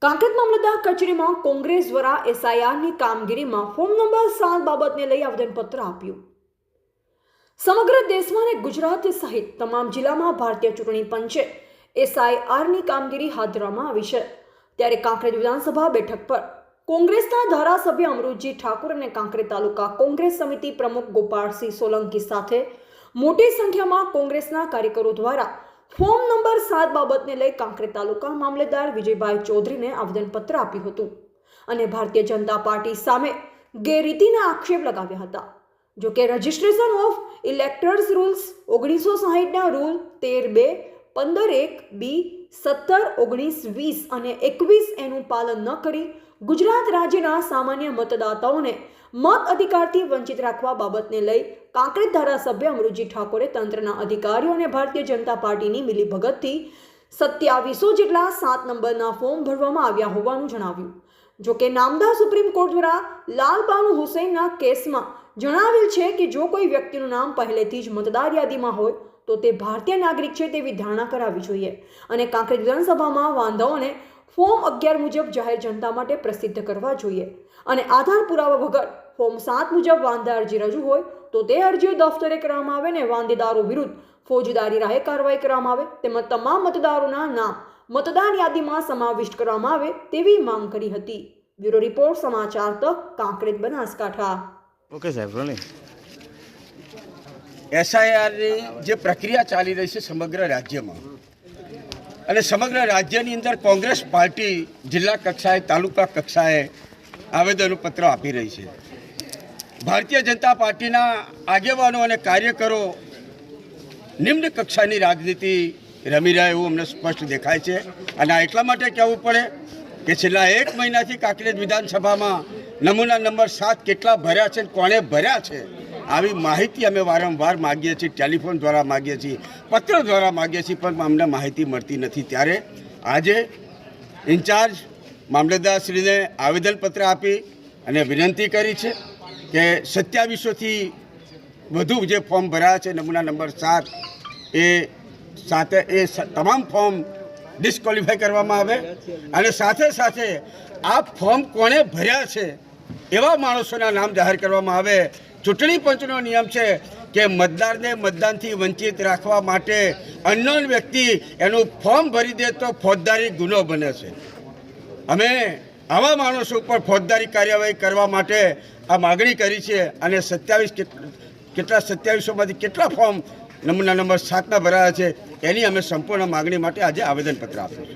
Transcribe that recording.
કાંકરેજ મામલતદાર કચેરીમાં કોંગ્રેસ દ્વારા એસઆઈઆરની કામગીરીમાં ફોર્મ નંબર 7 બાબતને લઈ આવેદનપત્ર આપ્યું। સમગ્ર દેશમાં અને ગુજરાત સહિત તમામ જિલ્લામાં ભારતીય ચૂંટણી પંચે એસઆઈઆરની કામગીરી હાથ ધરવામાં આવી છે। ત્યારે કાંકરેજ વિધાનસભા બેઠક પર કોંગ્રેસના ધારાસભ્ય અમૃતજી ઠાકોર અને કાંકરેજ તાલુકા કોંગ્રેસ સમિતિ પ્રમુખ ગોપાળસિંહ સોલંકી સાથે મોટી સંખ્યામાં કોંગ્રેસના કાર્યકરો દ્વારા ફોર્મ નંબર 7 બાબતને લઈ કાંકરેજ તાલુકા મામલતદાર વિજયભાઈ ચૌધરીને આવેદનપત્ર આપ્યું હતું અને ભારતીય જનતા પાર્ટી સામે ગેરરીતિના આક્ષેપ લગાવ્યા હતા। જો કે રજિસ્ટ્રેશન ઓફ ઇલેક્ટર્સ રૂલ્સ 1960ના રૂલ 13(2), 15(1)(b), 17, 19, 20 અને 21 એનું પાલન ન કરી ગુજરાત રાજ્યના સામાન્ય મતદાતાઓને મત અધિકારથી વંચિત રાખવા બાબતને લઈ કાંકરેજ ધારાસભ્ય અમૃતજી ઠાકોરે તંત્રના અધિકારીઓ અને ભારતીય જનતા પાર્ટીની મિલીભગતથી 2700 જેટલા 7 નંબરના ફોર્મ ભરવામાં આવ્યા હોવાનું જણાવ્યું। જો કે નામદાર સુપ્રીમ કોર્ટ દ્વારા લાલબાનુ હુસૈનના કેસમાં જણાવેલ છે કે જો કોઈ વ્યક્તિનું નામ પહેલેથી જ મતદાર યાદીમાં હોય તો તે ભારતીય નાગરિક છે તેવી ધારણા કરાવવી જોઈએ અને કાંકરેજ વિધાનસભામાં વાંધાઓને ફોર્મ 11 મુજબ જાહેર જનતા માટે પ્રસિદ્ધ કરવા જોઈએ અને આધાર પુરાવા વગર ફોર્મ 7 મુજબ વાંધા અરજી રજૂ હોય તો તે અરજીઓ દફતરે કરવામાં આવે અને વાંધેદારો વિરુદ્ધ ફોજદારી રાહે કાર્યવાહી કરવામાં આવે તેમજ તમામ મતદારોના નામ મતદાર યાદીમાં સમાવિષ્ટ કરવામાં આવે તેવી માંગ કરી હતી। બ્યુરો રિપોર્ટ સમાચાર તક કાંકરેજ બનાસકાંઠા। ઓકે સાહેબ રોલી એસઆઈઆરની જે પ્રક્રિયા ચાલી રહી છે સમગ્ર રાજ્યમાં અને સમગ્ર રાજ્યની અંદર કોંગ્રેસ પાર્ટી જિલ્લા કક્ષાએ તાલુકા કક્ષાએ આવેદનપત્ર આપી રહી છે। ભારતીય જનતા પાર્ટીના આગેવાનો અને કાર્યકરો નિમ્ન કક્ષાની રાજનીતિ રમી રહ્યા એવું અમને સ્પષ્ટ દેખાય છે અને આ એટલા માટે કહેવું પડે કે છેલ્લા 1 મહિનાથી કાંકરેજ વિધાનસભામાં નમૂના નંબર 7 કેટલા ભર્યા છે કોણે ભર્યા છે આવી માહિતી અમે વારંવાર માગીએ છીએ, ટેલિફોન દ્વારા માગીએ છીએ, પત્ર દ્વારા માગીએ છીએ, પણ અમને માહિતી મળતી નથી। ત્યારે આજે ઇન્ચાર્જ મામલતદારશ્રીને આવેદનપત્ર આપી અને વિનંતી કરી છે કે 2700થી વધુ જે ફોર્મ ભરાયા છે નમૂના નંબર 7 એ તમામ ફોર્મ ડિસ્ક્વોલિફાય કરવામાં આવે અને સાથે સાથે આ ફોર્મ કોણે ભર્યા છે એવા માણસોના નામ જાહેર કરવામાં આવે। ચૂંટણી પંચનો નિયમ છે કે મતદારને મતદાનથી વંચિત રાખવા માટે અનનોન વ્યક્તિ એનું ફોર્મ ભરી દે તો ફોજદારી ગુનો બને છે। અમે આવા માણસો ઉપર ફોજદારી કાર્યવાહી કરવા માટે આ માગણી કરી છે અને 2700માંથી કેટલા ફોર્મ નમૂના નંબર 7ના ભરાયા છે એની અમે સંપૂર્ણ માગણી માટે આજે આવેદનપત્ર આપ્યું છે।